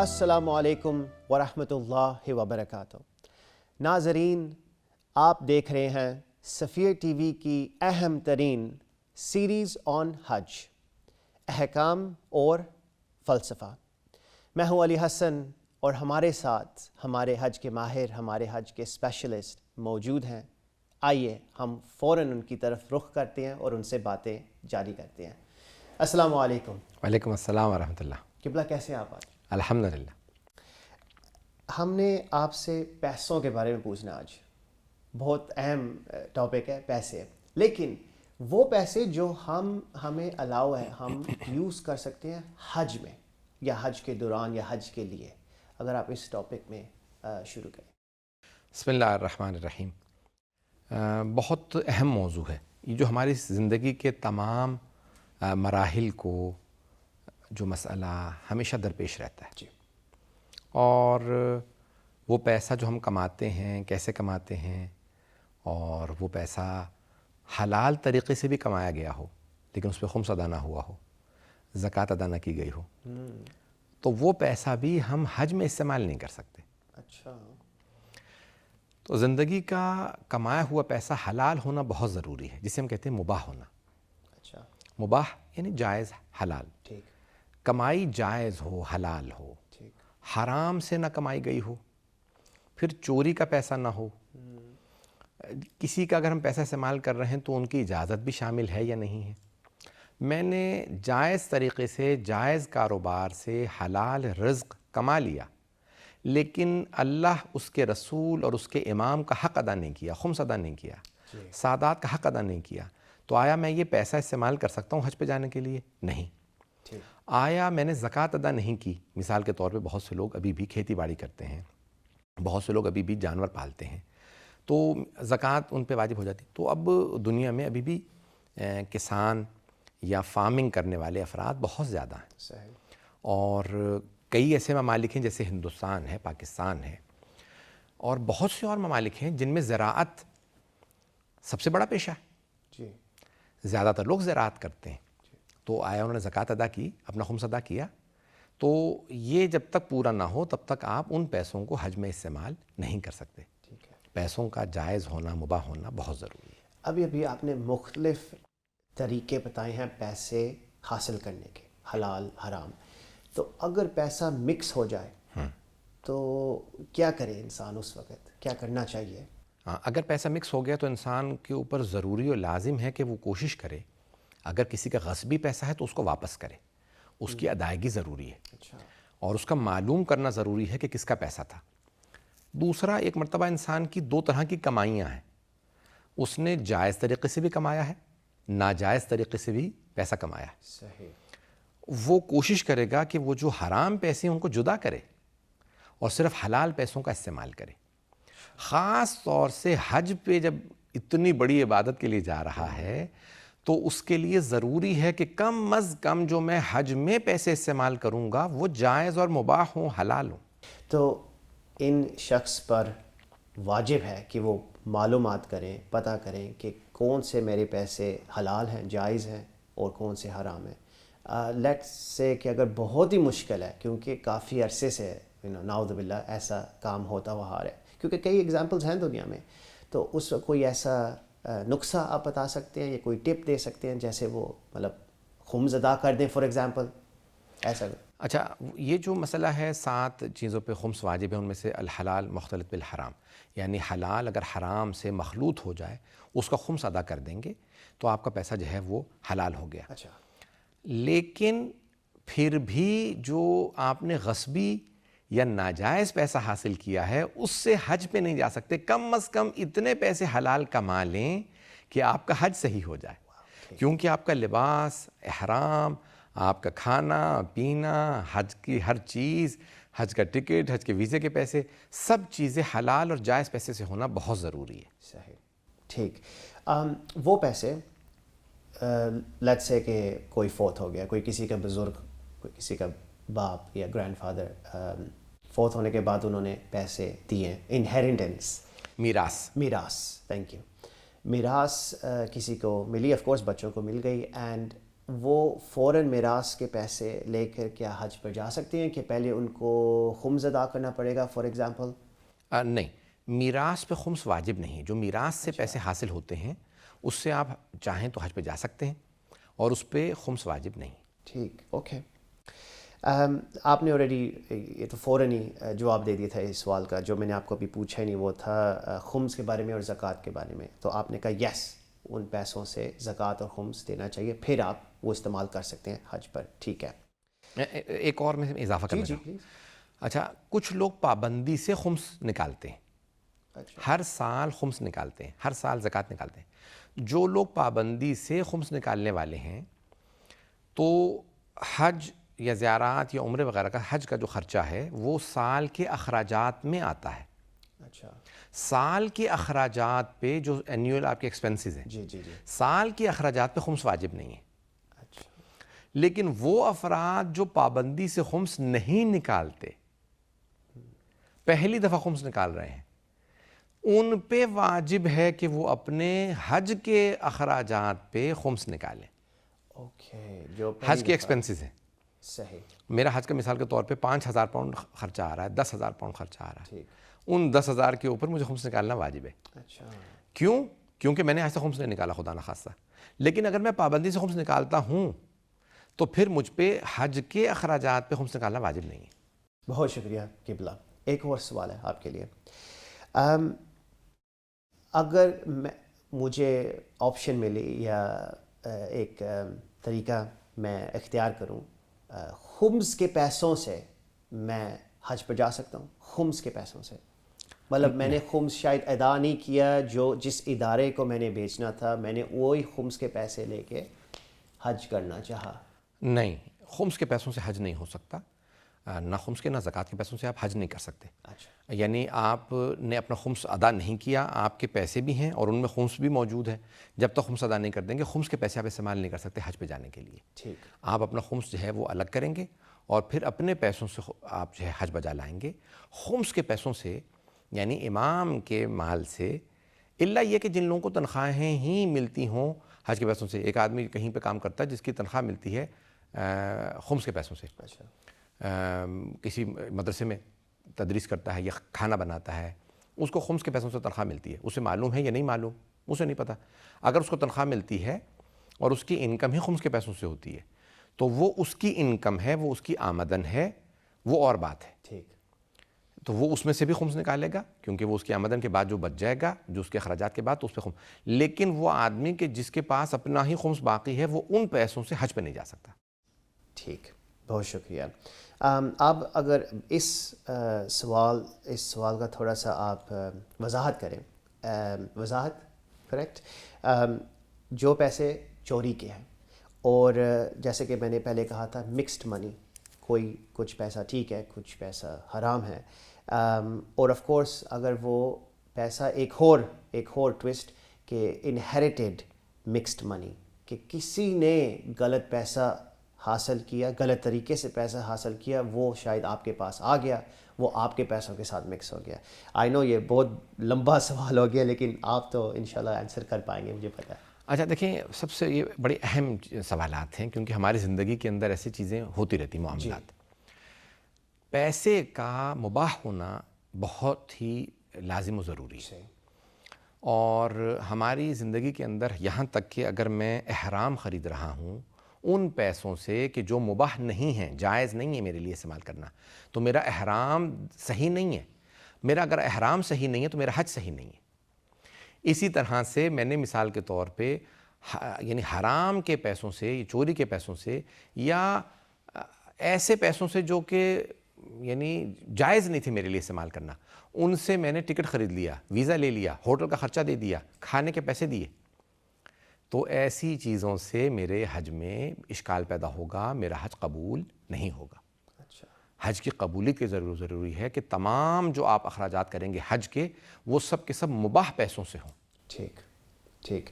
السلام علیکم ورحمۃ اللہ وبرکاتہ۔ ناظرین، آپ دیکھ رہے ہیں صفیہ ٹی وی کی اہم ترین سیریز آن حج، احکام اور فلسفہ۔ میں ہوں علی حسن اور ہمارے ساتھ ہمارے حج کے ماہر، ہمارے حج کے اسپیشلسٹ موجود ہیں۔ آئیے ہم فوراً ان کی طرف رخ کرتے ہیں اور ان سے باتیں جاری کرتے ہیں۔ السلام علیکم۔ وعلیکم السلام ورحمۃ اللہ۔ قبلہ، کیسے ہیں آپ آج؟ الحمدللہ۔ ہم نے آپ سے پیسوں کے بارے میں پوچھنا آج۔ بہت اہم ٹاپک ہے پیسے، لیکن وہ پیسے جو ہمیں الاؤ ہے، ہم یوز کر سکتے ہیں حج میں یا حج کے دوران یا حج کے لیے، اگر آپ اس ٹاپک میں شروع کریں۔ بسم اللہ الرحمن الرحیم۔ بہت اہم موضوع ہے یہ، جو ہماری زندگی کے تمام مراحل کو جو مسئلہ ہمیشہ درپیش رہتا ہے۔ جی۔ اور وہ پیسہ جو ہم کماتے ہیں، کیسے کماتے ہیں، اور وہ پیسہ حلال طریقے سے بھی کمایا گیا ہو لیکن اس پہ خمس ادا نہ ہوا ہو، زکوٰۃ ادا نہ کی گئی ہو، تو وہ پیسہ بھی ہم حج میں استعمال نہیں کر سکتے۔ اچھا۔ تو زندگی کا کمایا ہوا پیسہ حلال ہونا بہت ضروری ہے، جسے ہم کہتے ہیں مباح ہونا۔ اچھا۔ مباح یعنی جائز، حلال۔ ٹھیک۔ کمائی جائز ہو، حلال ہو، ٹھیک۔ حرام سے نہ کمائی گئی ہو، پھر چوری کا پیسہ نہ ہو۔ کسی کا اگر ہم پیسہ استعمال کر رہے ہیں تو ان کی اجازت بھی شامل ہے یا نہیں ہے۔ میں نے جائز طریقے سے، جائز کاروبار سے حلال رزق کما لیا، لیکن اللہ، اس کے رسول اور اس کے امام کا حق ادا نہیں کیا، خمس ادا نہیں کیا، سادات کا حق ادا نہیں کیا، تو آیا میں یہ پیسہ استعمال کر سکتا ہوں حج پہ جانے کے لیے؟ نہیں۔ آیا میں نے زکوٰۃ ادا نہیں کی؟ مثال کے طور پہ بہت سے لوگ ابھی بھی کھیتی باڑی کرتے ہیں، بہت سے لوگ ابھی بھی جانور پالتے ہیں، تو زکوٰۃ ان پہ واجب ہو جاتی۔ تو اب دنیا میں ابھی بھی کسان یا فارمنگ کرنے والے افراد بہت زیادہ ہیں۔ صحیح۔ اور کئی ایسے ممالک ہیں جیسے ہندوستان ہے، پاکستان ہے، اور بہت سے اور ممالک ہیں جن میں زراعت سب سے بڑا پیشہ ہے۔ جی۔ زیادہ تر لوگ زراعت کرتے ہیں۔ تو آیا انہوں نے زکوٰۃ ادا کی، اپنا خمس ادا کیا، تو یہ جب تک پورا نہ ہو تب تک آپ ان پیسوں کو حج میں استعمال نہیں کر سکتے۔ ٹھیک ہے۔ پیسوں کا جائز ہونا، مباح ہونا بہت ضروری ہے۔ ابھی آپ نے مختلف طریقے بتائے ہیں پیسے حاصل کرنے کے، حلال، حرام۔ تو اگر پیسہ مکس ہو جائے تو کیا کرے انسان اس وقت؟ کیا کرنا چاہیے؟ اگر پیسہ مکس ہو گیا تو انسان کے اوپر ضروری اور لازم ہے کہ وہ کوشش کرے، اگر کسی کا غصبی پیسہ ہے تو اس کو واپس کرے، اس کی ادائیگی ضروری ہے۔ اچھا۔ اور اس کا معلوم کرنا ضروری ہے کہ کس کا پیسہ تھا۔ دوسرا، ایک مرتبہ انسان کی دو طرح کی کمائیاں ہیں، اس نے جائز طریقے سے بھی کمایا ہے، ناجائز طریقے سے بھی پیسہ کمایا ہے۔ صحیح۔ وہ کوشش کرے گا کہ وہ جو حرام پیسے ہیں ان کو جدا کرے اور صرف حلال پیسوں کا استعمال کرے۔ خاص طور سے حج پہ جب اتنی بڑی عبادت کے لیے جا رہا ہے تو اس کے لیے ضروری ہے کہ کم از کم جو میں حج میں پیسے استعمال کروں گا وہ جائز اور مباح ہوں، حلال ہوں۔ تو ان شخص پر واجب ہے کہ وہ معلومات کریں، پتہ کریں کہ کون سے میرے پیسے حلال ہیں، جائز ہیں، اور کون سے حرام ہیں۔ لیٹس سے کہ اگر بہت ہی مشکل ہے، کیونکہ کافی عرصے سے نعوذ باللہ ایسا کام ہوتا ہوا آ رہا ہے، کیونکہ کئی ایگزامپلز ہیں دنیا میں، تو اس وقت کوئی ایسا نسخہ آپ بتا سکتے ہیں یا کوئی ٹپ دے سکتے ہیں جیسے وہ مطلب خمس ادا کر دیں فار ایگزامپل، ایسا؟ اچھا، یہ جو مسئلہ ہے 7 چیزوں پہ خمس واجب ہے، ان میں سے الحلال مختلط بالحرام، یعنی حلال اگر حرام سے مخلوط ہو جائے اس کا خمس ادا کر دیں گے تو آپ کا پیسہ جو ہے وہ حلال ہو گیا۔ اچھا۔ لیکن پھر بھی جو آپ نے غصبی یا ناجائز پیسہ حاصل کیا ہے اس سے حج پہ نہیں جا سکتے۔ کم از کم اتنے پیسے حلال کما لیں کہ آپ کا حج صحیح ہو جائے، کیونکہ آپ کا لباس، احرام، آپ کا کھانا پینا، حج کی ہر چیز، حج کا ٹکٹ، حج کے ویزے کے پیسے، سب چیزیں حلال اور جائز پیسے سے ہونا بہت ضروری ہے۔ صحیح۔ ٹھیک۔ وہ پیسے لیٹس سے کہ کوئی فوت ہو گیا، کوئی کسی کا بزرگ، کوئی کسی کا باپ یا گرینڈ فادر فوت ہونے کے بعد انہوں نے پیسے دیے، انہیریٹنس، میراث، تھینک یو، میراث کسی کو ملی، آف کورس بچوں کو مل گئی، اینڈ وہ فوراً میراث کے پیسے لے کر کیا حج پر جا سکتے ہیں کہ پہلے ان کو خمس ادا کرنا پڑے گا فار ایگزامپل؟ نہیں، میراث پہ خمس واجب نہیں. جو میراث سے پیسے حاصل ہوتے ہیں اس سے آپ چاہیں تو حج پہ جا سکتے ہیں اور اس پہ خمس واجب نہیں. ٹھیک، اوکے. آپ نے آلریڈی یہ تو فوراً ہی جواب دے دیا تھا اس سوال کا. جو میں نے آپ کو ابھی پوچھا ہی نہیں وہ تھا خمس کے بارے میں اور زکوٰۃ کے بارے میں. تو آپ نے کہا یس، ان پیسوں سے زکوٰۃ اور خمس دینا چاہیے، پھر آپ وہ استعمال کر سکتے ہیں حج پر. ٹھیک ہے. ایک اور میں اضافہ کرنا چاہوں. پلیز. اچھا، کچھ لوگ پابندی سے خمس نکالتے ہیں، اچھا، ہر سال خمس نکالتے ہیں، ہر سال زکوٰۃ نکالتے ہیں. جو لوگ پابندی سے خمس نکالنے والے ہیں تو حج یا زیارات یا عمرے وغیرہ کا حج کا جو خرچہ ہے وہ سال کے اخراجات میں آتا ہے. اچھا، سال کے اخراجات پہ جو اینیول آپ کے ایکسپنسز ہیں، جی جی جی، سال کے اخراجات پہ خمس واجب نہیں ہے. اچھا، لیکن وہ افراد جو پابندی سے خمس نہیں نکالتے، پہلی دفعہ خمس نکال رہے ہیں، ان پہ واجب ہے کہ وہ اپنے حج کے اخراجات پہ خمس نکالیں. اوکے. جو حج کے ایکسپنسز ہیں. صحیح. میرا حج کا مثال کے طور پہ 5,000 پاؤنڈ خرچہ آ رہا ہے، 10,000 پاؤنڈ خرچہ آ رہا ہے. ٹھیک. ان 10,000 کے اوپر مجھے خمس نکالنا واجب ہے. اچھا، کیوں؟ کیونکہ میں نے آج تک خمس نہیں نکالا خدا نخواستہ. لیکن اگر میں پابندی سے خمس نکالتا ہوں تو پھر مجھ پہ حج کے اخراجات پہ خمس نکالنا واجب نہیں ہے. بہت شکریہ قبلہ. ایک اور سوال ہے آپ کے لیے. اگر مجھے آپشن ملی یا ایک طریقہ میں اختیار کروں، خمس کے پیسوں سے میں حج پر جا سکتا ہوں؟ خمس کے پیسوں سے مطلب میں نے خمس شاید ادا نہیں کیا، جو جس ادارے کو میں نے بیچنا تھا میں نے وہی خمس کے پیسے لے کے حج کرنا چاہا. نہیں، خمس کے پیسوں سے حج نہیں ہو سکتا. نہ خمس کے نہ زکوٰۃ کے پیسوں سے آپ حج نہیں کر سکتے. اچھا، یعنی آپ نے اپنا خمس ادا نہیں کیا، آپ کے پیسے بھی ہیں اور ان میں خمس بھی موجود ہے. جب تک خمس ادا نہیں کر دیں گے خمس کے پیسے آپ استعمال نہیں کر سکتے حج پہ جانے کے لیے. ٹھیک. آپ اپنا خمس جو ہے وہ الگ کریں گے اور پھر اپنے پیسوں سے آپ جو ہے حج بجا لائیں گے. خمس کے پیسوں سے یعنی امام کے مال سے، الا یہ کہ جن لوگوں کو تنخواہیں ہی ملتی ہوں حج کے پیسوں سے. ایک آدمی کہیں پہ کام کرتا ہے جس کی تنخواہ ملتی ہے خمس کے پیسوں سے، اچھا، کسی مدرسے میں تدریس کرتا ہے یا کھانا بناتا ہے، اس کو خمس کے پیسوں سے تنخواہ ملتی ہے. اسے معلوم ہے یا نہیں معلوم، اسے نہیں پتہ. اگر اس کو تنخواہ ملتی ہے اور اس کی انکم ہی خمس کے پیسوں سے ہوتی ہے تو وہ اس کی انکم ہے، وہ اس کی آمدن ہے، وہ اور بات ہے. ٹھیک. تو وہ اس میں سے بھی خمس نکالے گا کیونکہ وہ اس کی آمدن کے بعد جو بچ جائے گا، جو اس کے اخراجات کے بعد، تو اس پہ خمس. لیکن وہ آدمی کہ جس کے پاس اپنا ہی خمس باقی ہے وہ ان پیسوں سے حج پہ نہیں جا سکتا. ٹھیک، بہت شکریہ. اب اگر اس سوال کا تھوڑا سا آپ وضاحت کریں. وضاحت کریکٹ. جو پیسے چوری کے ہیں اور جیسے کہ میں نے پہلے کہا تھا مکسڈ منی، کوئی کچھ پیسہ ٹھیک ہے، کچھ پیسہ حرام ہے. اور آف کورس اگر وہ پیسہ ایک اور ٹوسٹ کہ انہیریٹڈ مکسڈ منی، کہ کسی نے غلط پیسہ حاصل کیا، غلط طریقے سے پیسہ حاصل کیا، وہ شاید آپ کے پاس آ گیا، وہ آپ کے پیسوں کے ساتھ مکس ہو گیا. آئی نو یہ بہت لمبا سوال ہو گیا لیکن آپ تو انشاءاللہ آنسر کر پائیں گے، مجھے پتہ ہے. اچھا دیکھیں، سب سے یہ بڑے اہم سوالات ہیں کیونکہ ہماری زندگی کے اندر ایسی چیزیں ہوتی رہتی، معاملات. پیسے کا مباح ہونا بہت ہی لازم و ضروری ہے. اور ہماری زندگی کے اندر یہاں تک کہ اگر میں احرام خرید رہا ہوں ان پیسوں سے کہ جو مباح نہیں ہیں، جائز نہیں ہے میرے لیے استعمال کرنا، تو میرا احرام صحیح نہیں ہے. میرا اگر احرام صحیح نہیں ہے تو میرا حج صحیح نہیں ہے. اسی طرح سے میں نے مثال کے طور پہ یعنی حرام کے پیسوں سے، چوری کے پیسوں سے، یا ایسے پیسوں سے جو کہ یعنی جائز نہیں تھے میرے لیے استعمال کرنا، ان سے میں نے ٹکٹ خرید لیا، ویزا لے لیا، ہوٹل کا خرچہ دے دیا، کھانے کے پیسے دیے، تو ایسی چیزوں سے میرے حج میں اشکال پیدا ہوگا، میرا حج قبول نہیں ہوگا. اچھا. حج کی قبولیت کے ضروری ہے کہ تمام جو آپ اخراجات کریں گے حج کے، وہ سب کے سب مباح پیسوں سے ہوں. ٹھیک.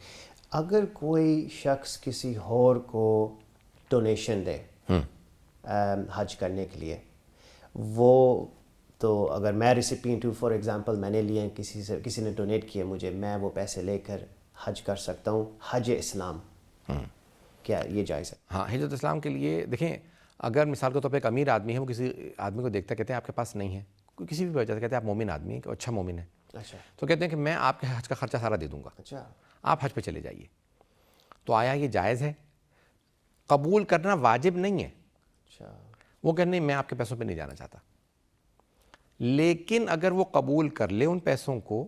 اگر کوئی شخص کسی اور کو ڈونیشن دے حج کرنے کے لیے، وہ تو اگر میں ریسیپینٹ ہوں، فار ایگزامپل میں نے لیے کسی نے ڈونیٹ کیے مجھے، میں وہ پیسے لے کر حج کر سکتا ہوں، حج اسلام. کیا یہ جائز ہے؟ ہاں، ہجرت اسلام کے لیے دیکھیں، اگر مثال کے طور پہ ایک امیر آدمی ہے، وہ کسی آدمی کو دیکھتا کہتے ہیں آپ کے پاس نہیں ہے، کسی بھی وجہ سے کہتے ہیں آپ مومن آدمی ہیں، کہ اچھا مومن ہے، اچھا تو کہتے ہیں کہ میں آپ کے حج کا خرچہ سارا دے دوں گا، اچھا آپ حج پہ چلے جائیے. تو آیا یہ جائز ہے؟ قبول کرنا واجب نہیں ہے. اچھا وہ کہ نہیں میں آپ کے پیسوں پہ نہیں جانا چاہتا، لیکن اگر وہ قبول کر لے ان پیسوں کو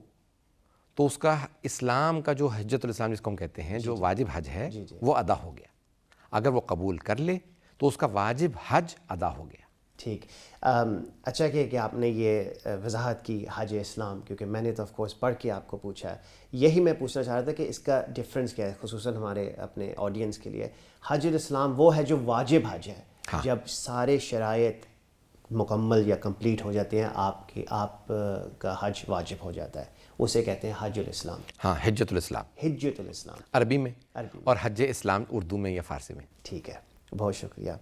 تو اس کا اسلام کا جو حجت الاسلام جس کو ہم کہتے ہیں، جو واجب حج ہے، وہ ادا ہو گیا. اگر وہ قبول کر لے تو اس کا واجب حج ادا ہو گیا. ٹھیک. اچھا کہ آپ نے یہ وضاحت کی حج اسلام، کیونکہ میں نے تو آف کورس پڑھ کے آپ کو پوچھا ہے. یہی میں پوچھنا چاہ رہا تھا کہ اس کا ڈفرینس کیا ہے، خصوصاً ہمارے اپنے آڈینس کے لیے. حج الاسلام وہ ہے جو واجب حج ہے، جب سارے شرائط مکمل یا کمپلیٹ ہو جاتے ہیں، آپ کا حج واجب ہو جاتا ہے، اسے کہتے ہیں حج الاسلام. ہاں، حجت الاسلام حجت الاسلام عربی میں، اور حج اسلام اردو میں یا فارسی میں. ٹھیک ہے، بہت شکریہ.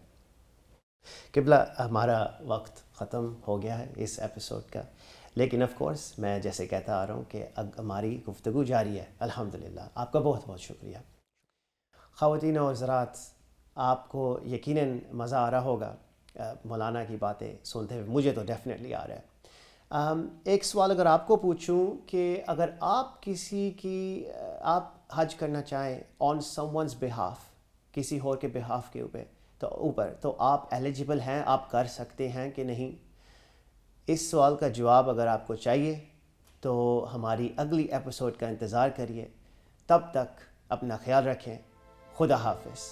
قبلہ ہمارا وقت ختم ہو گیا ہے اس ایپیسوڈ کا، لیکن آف کورس میں جیسے کہتا آ رہا ہوں کہ اب ہماری گفتگو جاری ہے. الحمدللہ، آپ کا بہت بہت شکریہ. خواتین و حضرات، آپ کو یقیناً مزہ آ رہا ہوگا مولانا کی باتیں سنتے ہوئے. مجھے تو ڈیفینیٹلی آ رہا ہے. ایک سوال اگر آپ کو پوچھوں کہ اگر آپ آپ حج کرنا چاہیں آن سم ونز بہاف، کسی اور کے بہاف کے اوپر تو آپ ایلیجبل ہیں، آپ کر سکتے ہیں کہ نہیں؟ اس سوال کا جواب اگر آپ کو چاہیے تو ہماری اگلی ایپیسوڈ کا انتظار کریے. تب تک اپنا خیال رکھیں. خدا حافظ.